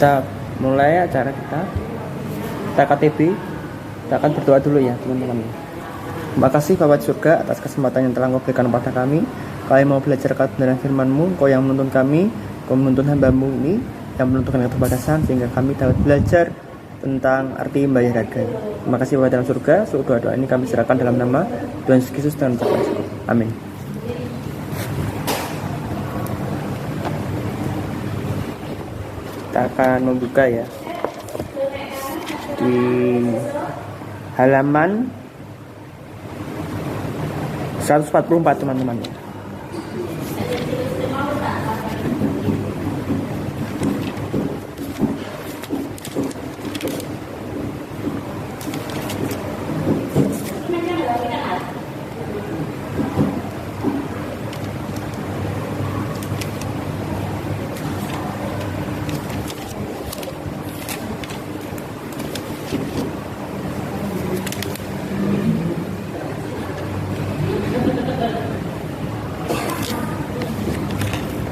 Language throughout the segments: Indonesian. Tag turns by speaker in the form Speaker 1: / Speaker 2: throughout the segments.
Speaker 1: Kita mulai acara kita KTB. Kita akan berdoa dulu ya teman-teman. Terima kasih Bapak surga atas kesempatan yang telah Engkau berikan kepada kami. Kami mau belajar kebenaran firman-Mu. Engkau yang menuntun kami, Engkau menuntun hamba-Mu ini yang menentukan keterbatasan, sehingga kami dapat belajar tentang arti membayar harga. Terima kasih Bapak dalam surga. Seluruh doa-doa ini kami serahkan dalam nama Tuhan Yesus Kristus dan ucapan syukur. Amin. Kita akan membuka ya di halaman 144 teman-teman ya.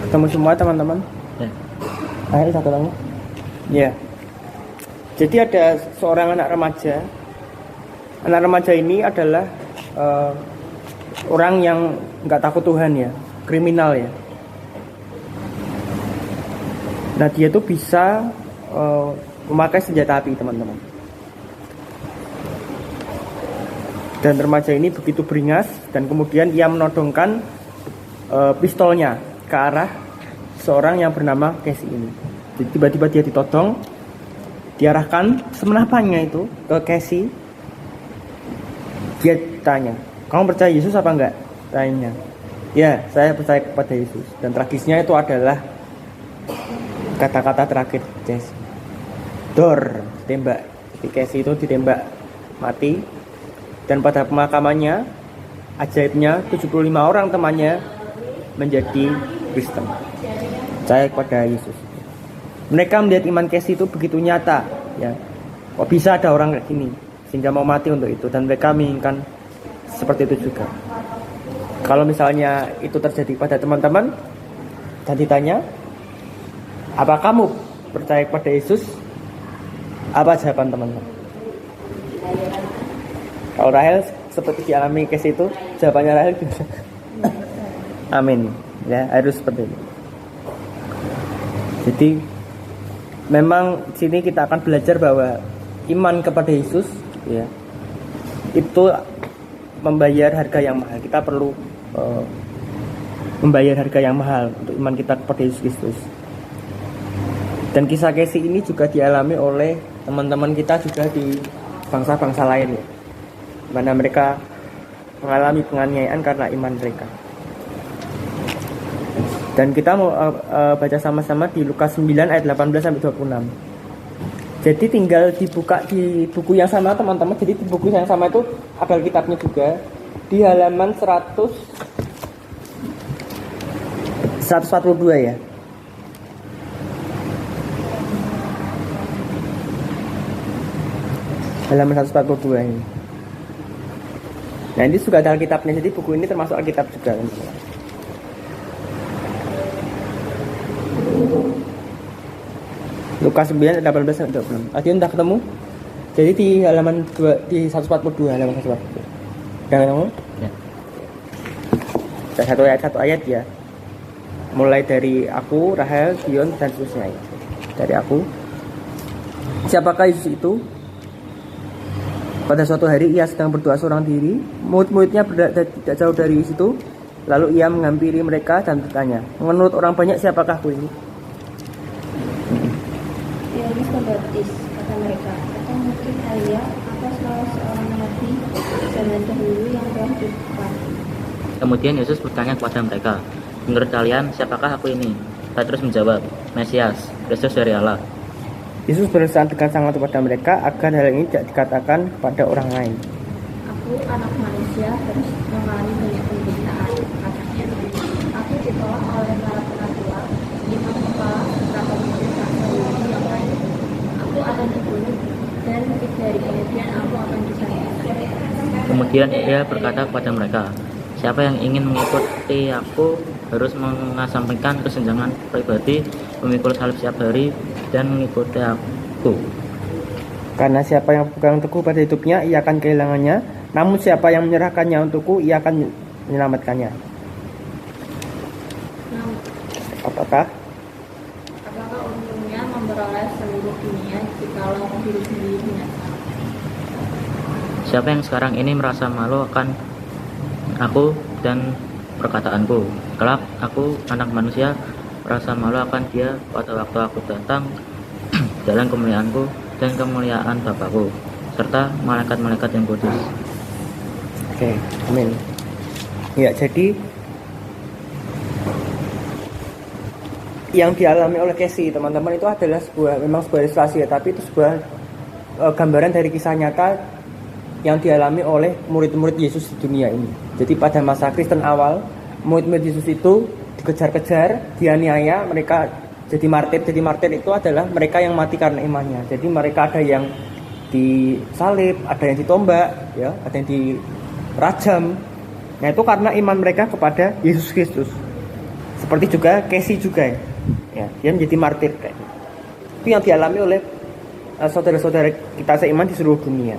Speaker 1: Ketemu semua teman-teman? Ya. Ayo satu lagi. Ya. Jadi ada seorang anak remaja. Anak remaja ini adalah orang yang nggak takut Tuhan ya, kriminal ya. Nah dia tuh bisa memakai senjata api teman-teman. Dan remaja ini begitu beringas dan kemudian ia menodongkan pistolnya ke arah seorang yang bernama Casey ini. Jadi tiba-tiba dia ditodong, diarahkan semenapannya itu ke Casey. Dia tanya, kamu percaya Yesus apa enggak? Tanya. Ya, saya percaya kepada Yesus. Dan tragisnya itu adalah kata-kata terakhir Casey. Dor, tembak. Jadi Casey itu ditembak mati. Dan pada pemakamannya, ajaibnya 75 orang temannya menjadi Kristen, percaya kepada Yesus. Mereka melihat iman Casey itu begitu nyata ya. Kok bisa ada orang kayak gini sehingga mau mati untuk itu, dan mereka menginginkan seperti itu juga. Kalau misalnya itu terjadi pada teman-teman dan ditanya, apa kamu percaya kepada Yesus? Apa jawaban teman-teman? Kalau Rahel seperti dialami Casey itu, jawabannya Rahel juga amin ya, harus seperti itu. Jadi memang sini kita akan belajar bahwa iman kepada Yesus ya itu membayar harga yang mahal. Kita perlu membayar harga yang mahal untuk iman kita kepada Yesus Kristus. Dan kisah Casey ini juga dialami oleh teman-teman kita juga di bangsa-bangsa lain ya, mana mereka mengalami penganiayaan karena iman mereka. Dan kita mau baca sama-sama di Lukas 9 ayat 18 sampai 26. Jadi tinggal dibuka di buku yang sama teman-teman. Jadi di buku yang sama itu ada kitabnya juga di halaman 142 ya. Halaman 142 ini. Nah ini juga ada Alkitabnya. Jadi buku ini termasuk Alkitab juga. Lukas 9 18 sampai 26. Tadi udah ketemu? Jadi di halaman 2 di 142 halaman 142. Udah ketemu? Ya. Satu ayat ya. Mulai dari aku, Rahel, Dion dan seterusnya ya. Dari aku. Siapakah Yesus itu? Pada suatu hari ia sedang berdoa seorang diri. Murid-muridnya berada tidak jauh dari situ. Lalu ia menghampiri mereka dan bertanya, menurut orang banyak siapakah aku ini?
Speaker 2: Yohanes Pembaptis, kata mereka, atau mungkin Elia atau salah seorang nabi zaman dahulu yang telah dipakai.
Speaker 3: Kemudian Yesus bertanya kepada mereka, menurut kalian siapakah aku ini? Petrus menjawab, Mesias, Kristus dari Allah.
Speaker 1: Yesus berusaha tegas sangat kepada mereka agar hal ini tidak dikatakan kepada orang lain.
Speaker 2: Aku anak manusia harus mengalami banyak penderitaan, katanya. Aku ditolak oleh para penatua, imam kepala, serta pemimpin bangsa Yahudi yang lain. Aku akan dibunuh dan 3 hari kemudian aku akan disalibkan.
Speaker 3: Kemudian ia berkata kepada mereka, siapa yang ingin mengikuti aku harus mengesampingkan kesenjangan pribadi, memikul salib setiap hari, dan mengikuti aku.
Speaker 1: Karena siapa yang berpegang teguh pada hidupnya, ia akan kehilangannya. Namun siapa yang menyerahkannya untukku, ia akan menyelamatkannya.
Speaker 2: Nah,
Speaker 1: Apakah?
Speaker 2: apakah untungnya memperoleh seluruh dunia jikalau diri sendiri binasa?
Speaker 3: Siapa yang sekarang ini merasa malu akan aku dan perkataanku, kelak aku anak manusia merasa malu akan dia pada waktu aku datang dalam kemuliaanku dan kemuliaan Bapakku serta malaikat-malaikat yang kudus.
Speaker 1: Oke, amin. Ya, jadi yang dialami oleh Casey teman-teman itu adalah memang sebuah ilustrasi ya, tapi itu sebuah gambaran dari kisah nyata yang dialami oleh murid-murid Yesus di dunia ini. Jadi pada masa Kristen awal, murid-murid Yesus itu dikejar-kejar, dianiaya, mereka jadi martir. Jadi martir itu adalah mereka yang mati karena imannya. Jadi mereka ada yang disalib, ada yang ditombak, ya, ada yang dirajam. Nah itu karena iman mereka kepada Yesus Kristus. Seperti juga Casey juga ya, dia menjadi martir kayak gitu. Itu yang dialami oleh saudara-saudara kita seiman di seluruh dunia.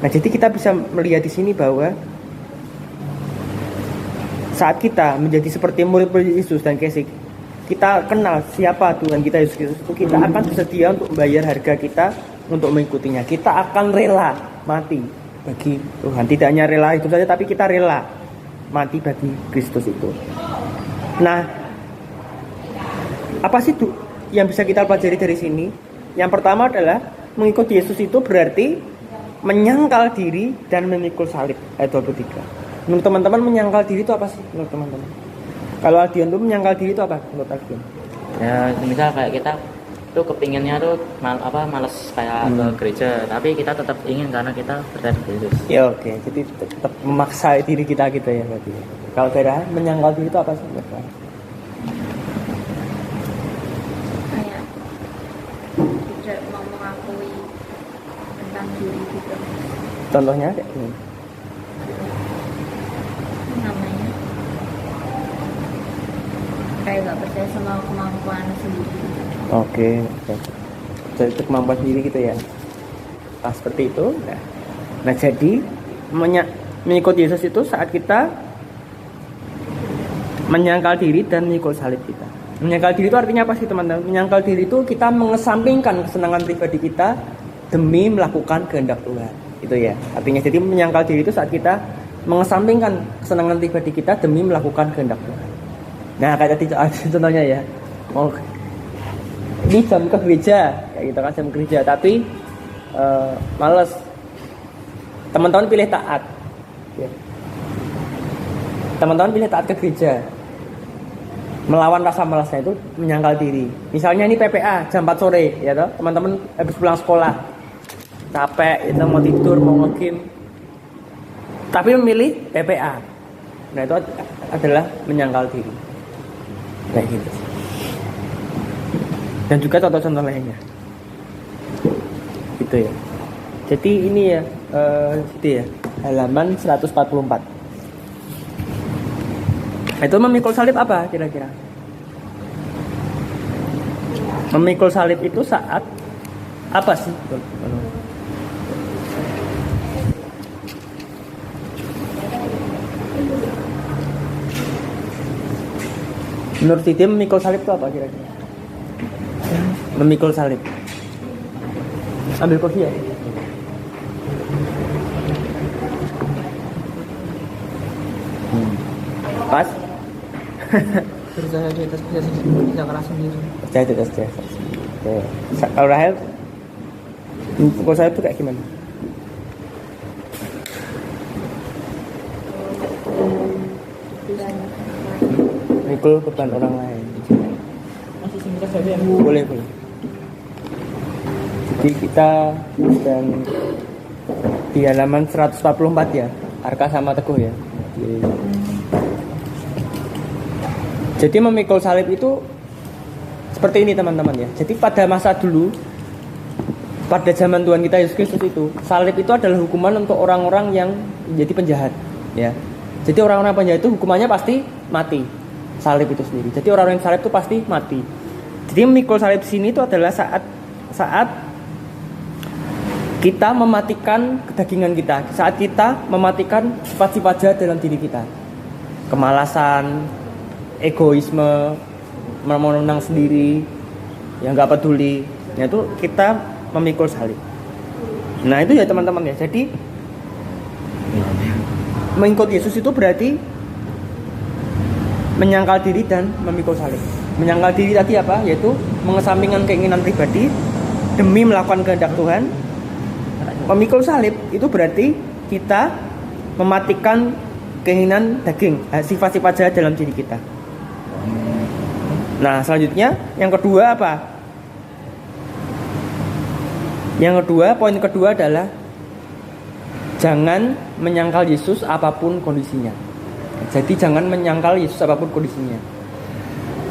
Speaker 1: Nah jadi kita bisa melihat di sini bahwa saat kita menjadi seperti murid-murid Yesus dan Casey, kita kenal siapa Tuhan kita Yesus Kristus, itu kita akan bersedia untuk membayar harga kita untuk mengikutinya. Kita akan rela mati bagi Tuhan. Tidak hanya rela itu saja, tapi kita rela mati bagi Kristus itu. Nah, apa sih yang bisa kita pelajari dari sini? Yang pertama adalah mengikuti Yesus itu berarti menyangkal diri dan memikul salib. Ayat 23. Menurut teman-teman menyangkal diri itu apa sih menurut teman-teman? Kalau Aldion tuh menyangkal diri itu apa menurut Aldion?
Speaker 3: Ya misal kayak kita tuh kepinginnya tuh males kayak ke gereja, tapi kita tetap ingin karena kita percaya di Yesus.
Speaker 1: Ya oke, jadi tetap memaksa diri kita gitu ya berarti. Kalau daerah menyangkal diri itu apa sih?
Speaker 2: Kayak tidak mau mengakui tentang diri gitu.
Speaker 1: Contohnya kayak gini.
Speaker 2: Namanya kayak gak percaya sama kemampuan sendiri.
Speaker 1: Oke. Jadi itu kemampuan sendiri gitu ya. Nah seperti itu. Nah jadi mengikuti Yesus itu saat kita menyangkal diri dan mengikul salib kita. Menyangkal diri itu artinya apa sih teman-teman? Menyangkal diri itu kita mengesampingkan kesenangan pribadi kita demi melakukan kehendak Tuhan. Itu ya. Artinya jadi menyangkal diri itu saat kita mengesampingkan kesenangan pribadi kita demi melakukan kehendak Tuhan. Nah kayak tadi contohnya ya. Ini jam ke gereja, kayak gitu kan jam kerja, tapi males. Teman-teman pilih taat. Ya. Teman-teman pilih taat ke gereja. Melawan rasa malasnya itu menyangkal diri. Misalnya ini PPA jam 4 sore, ya toh. Teman-teman habis pulang sekolah. Capek, itu mau tidur, mau nge-game. Tapi memilih PPA. Nah, itu adalah menyangkal diri. Kayak gitu. Dan juga contoh-contoh lainnya. Gitu ya. Jadi ini ya, gitu ya. Halaman 144. Itu memikul salib apa kira-kira? Memikul salib itu saat apa sih? Menurut Titi memikul salib itu apa kira-kira? Memikul salib. Ambil kopi ya. Pas.
Speaker 4: Percaya di atas kerja keras sendiri.
Speaker 1: Percaya di atas kerja keras. Oke. Kalau Rahel, memikul salib itu kayak gimana? Memikul beban orang lain.
Speaker 4: Masih singkat saja ya.
Speaker 1: Boleh. Jadi kita sedang di halaman 144 ya, Arka sama Teguh ya. Jadi memikul salib itu seperti ini teman-teman ya. Jadi pada masa dulu, pada zaman Tuhan kita Yesus Kristus itu, salib itu adalah hukuman untuk orang-orang yang menjadi penjahat ya. Jadi orang-orang penjahat itu hukumannya pasti mati. Salib itu sendiri. Jadi orang-orang yang salib itu pasti mati. Jadi memikul salib sini itu adalah saat kita mematikan kedagingan kita, saat kita mematikan sifat-sifat jahat dalam diri kita, kemalasan, egoisme, menang sendiri, yang nggak peduli. Nah, itu kita memikul salib. Nah itu ya teman-teman ya. Jadi mengikut Yesus itu berarti menyangkal diri dan memikul salib. Menyangkal diri tadi apa? Yaitu mengesampingkan keinginan pribadi demi melakukan kehendak Tuhan. Memikul salib itu berarti kita mematikan keinginan daging, sifat-sifat jahat dalam diri kita. Nah selanjutnya yang kedua apa? Yang kedua, poin kedua adalah jangan menyangkal Yesus apapun kondisinya. Jadi jangan menyangkal Yesus apapun kondisinya.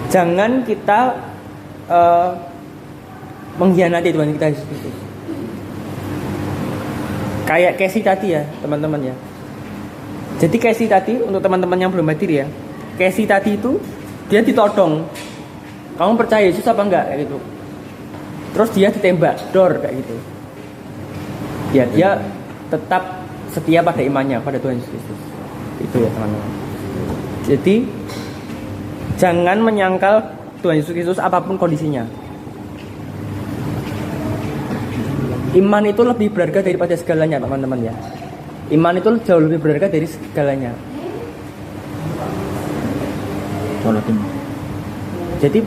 Speaker 1: Jangan kita mengkhianati Tuhan kita Yesus Kristus. Kayak Casey tadi ya teman-teman ya. Jadi Casey tadi, untuk teman-teman yang belum hadir ya, Casey tadi itu dia ditodong. Kamu percaya Yesus apa enggak? Kayak gitu. Terus dia ditembak, dor kayak gitu. Ya dia tetap setia pada imannya pada Tuhan Yesus Kristus. Itu ya teman-teman. Jadi jangan menyangkal Tuhan Yesus Kristus apapun kondisinya. Iman itu lebih berharga daripada segalanya teman-teman ya. Iman itu jauh lebih berharga dari segalanya. Jadi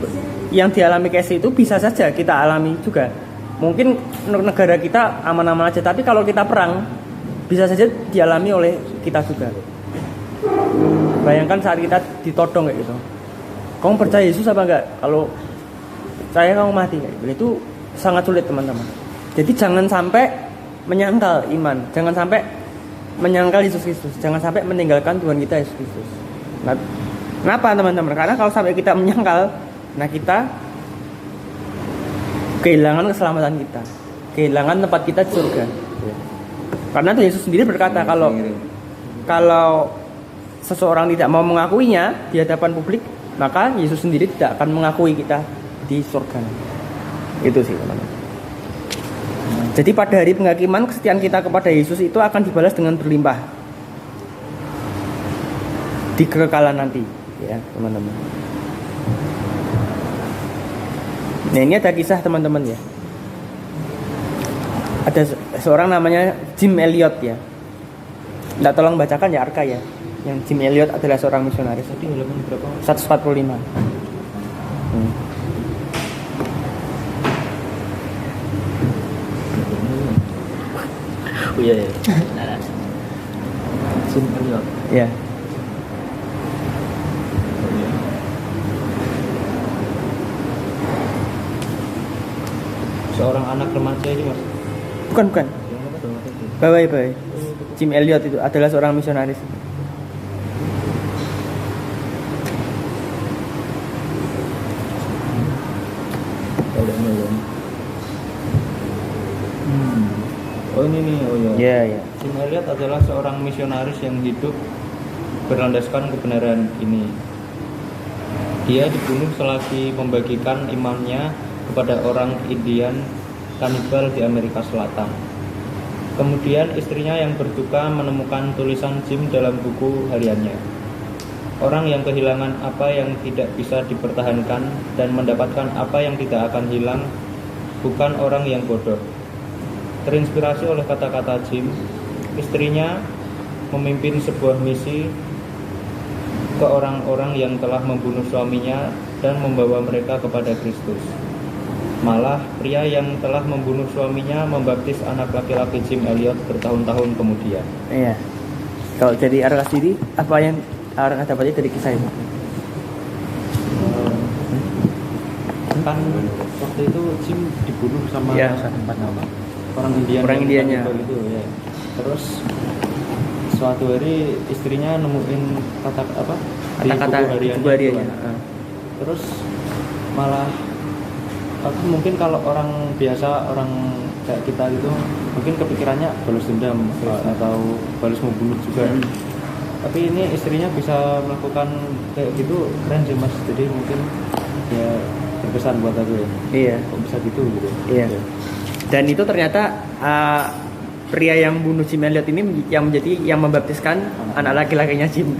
Speaker 1: yang dialami Casey itu bisa saja kita alami juga. Mungkin negara kita aman-aman aja, tapi kalau kita perang bisa saja dialami oleh kita juga. Bayangkan saat kita ditodong kayak gitu. Kamu percaya Yesus apa enggak? Kalau saya kamu mati kayak gitu. Itu sangat sulit teman-teman. Jadi jangan sampai menyangkal iman, jangan sampai menyangkal Yesus Kristus, jangan sampai meninggalkan Tuhan kita Yesus Kristus. Nah, kenapa teman-teman? Karena kalau sampai kita menyangkal, nah kita kehilangan keselamatan kita, kehilangan tempat kita di surga. Karena Tuhan Yesus sendiri berkata kalau seseorang tidak mau mengakuinya di hadapan publik, maka Yesus sendiri tidak akan mengakui kita di surga. Itu sih teman-teman. Jadi pada hari penghakiman kesetiaan kita kepada Yesus itu akan dibalas dengan berlimpah di kekekalan nanti, ya teman-teman. Nah ini ada kisah teman-teman ya. Ada seorang namanya Jim Elliot ya. Nggak tolong bacakan ya Arka ya. Yang Jim Elliot adalah seorang misionaris.
Speaker 4: Tadi halaman berapa?
Speaker 1: 145.
Speaker 3: Oh iya ya. Jim Elliot.
Speaker 1: Ya.
Speaker 4: Seorang anak remaja ini mas.
Speaker 1: Bukan.
Speaker 4: Yang mana tuh?
Speaker 1: Bawai. Jim Elliot itu adalah seorang misionaris.
Speaker 4: Oh ini nih, oh ya.
Speaker 1: Ya.
Speaker 4: Jim Elliot adalah seorang misionaris yang hidup berlandaskan kebenaran ini. Dia dibunuh selagi membagikan imannya kepada orang Indian kanibal di Amerika Selatan. Kemudian istrinya yang berduka menemukan tulisan Jim dalam buku hariannya. Orang yang kehilangan apa yang tidak bisa dipertahankan dan mendapatkan apa yang tidak akan hilang bukan orang yang bodoh. Terinspirasi oleh kata-kata Jim, istrinya memimpin sebuah misi ke orang-orang yang telah membunuh suaminya dan membawa mereka kepada Kristus. Malah pria yang telah membunuh suaminya membaptis anak laki-laki Jim Elliot bertahun-tahun kemudian.
Speaker 1: Iya. Kalau jadi Arka sendiri, apa yang Arka dapatnya dari kisah ini?
Speaker 4: Kan waktu itu Jim dibunuh sama
Speaker 1: Ya.
Speaker 4: orang Indian.
Speaker 1: Orang Indianya.
Speaker 4: Itu ya. Terus suatu hari istrinya nemuin kata-kata di buku hariannya. Terus malah mungkin kalau orang biasa, orang kayak kita gitu, mungkin kepikirannya balas dendam atau balas membunuh juga. Tapi ini istrinya bisa melakukan kayak gitu, keren sih mas. Jadi mungkin ya berkesan buat aku ya.
Speaker 1: Iya.
Speaker 4: Kok bisa gitu gitu.
Speaker 1: Iya. Dan itu ternyata pria yang bunuh Jim Elliot ini yang membaptiskan anak laki-lakinya Jim.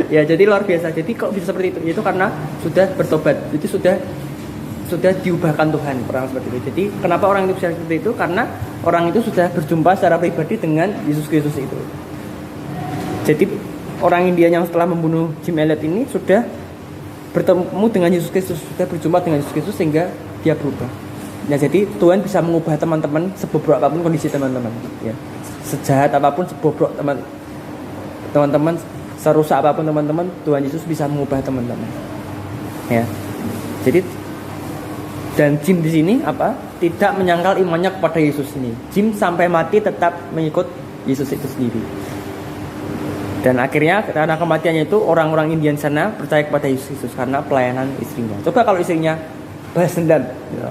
Speaker 1: Ya, jadi luar biasa. Jadi kok bisa seperti itu? Itu karena sudah bertobat. Itu sudah diubahkan Tuhan, orang seperti itu. Jadi kenapa orang itu bisa seperti itu? Karena orang itu sudah berjumpa secara pribadi dengan Yesus Kristus itu. Jadi orang India yang setelah membunuh Jim Elliot ini sudah bertemu dengan Yesus Kristus, sudah berjumpa dengan Yesus Kristus sehingga dia berubah. Nah, jadi Tuhan bisa mengubah teman-teman sebobrok apapun kondisi teman-teman. Ya. Sejahat apapun, sebobrok teman-teman, serusak apapun teman-teman, Tuhan Yesus bisa mengubah teman-teman. Ya. Jadi dan Jim di sini tidak menyangkal imannya kepada Yesus ini. Jim sampai mati tetap mengikut Yesus itu sendiri. Dan akhirnya karena kematiannya itu orang-orang Indian sana percaya kepada Yesus Kristus karena pelayanan istrinya. Coba kalau istrinya balas dendam, gitu,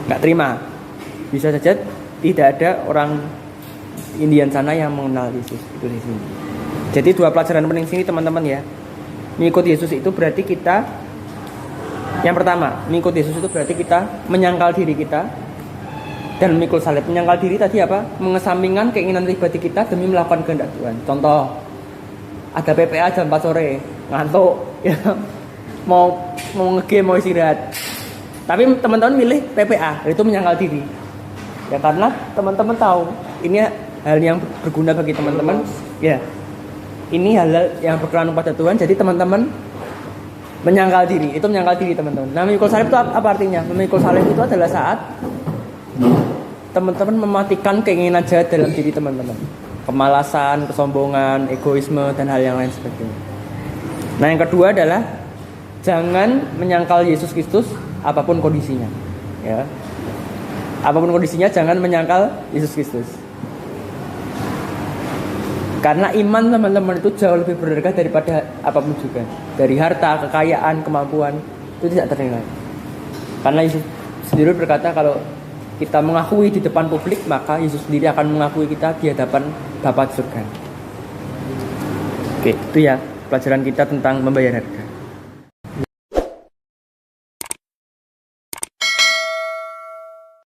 Speaker 1: nggak terima, bisa saja tidak ada orang Indian sana yang mengenal Yesus itu di sini. Jadi dua pelajaran penting sini teman-teman ya. Mengikut Yesus itu berarti kita, yang pertama, mengikut Yesus itu berarti kita menyangkal diri kita dan memikul salib. Menyangkal diri tadi apa? Mengesampingkan keinginan pribadi kita demi melakukan kehendak Tuhan. Contoh, ada PPA jam 4 sore, ngantuk, ya, mau nge-game, mau istirahat. Tapi teman-teman milih PPA, itu menyangkal diri. Ya karena teman-teman tahu ini hal yang berguna bagi teman-teman. Ya, ini hal yang berkenan kepada Tuhan. Jadi teman-teman menyangkal diri, itu menyangkal diri teman-teman. Nah, memikul salib itu apa artinya? Memikul salib itu adalah saat teman-teman mematikan keinginan jahat dalam diri teman-teman. Kemalasan, kesombongan, egoisme, dan hal yang lain sebagainya. Nah, yang kedua adalah jangan menyangkal Yesus Kristus apapun kondisinya. Ya. Apapun kondisinya jangan menyangkal Yesus Kristus. Karena iman teman-teman itu jauh lebih berharga daripada apapun juga. Dari harta, kekayaan, kemampuan, itu tidak ternilai. Karena Yesus sendiri berkata kalau kita mengakui di depan publik, maka Yesus sendiri akan mengakui kita di hadapan Bapa di surga. Oke, itu ya pelajaran kita tentang membayar harga.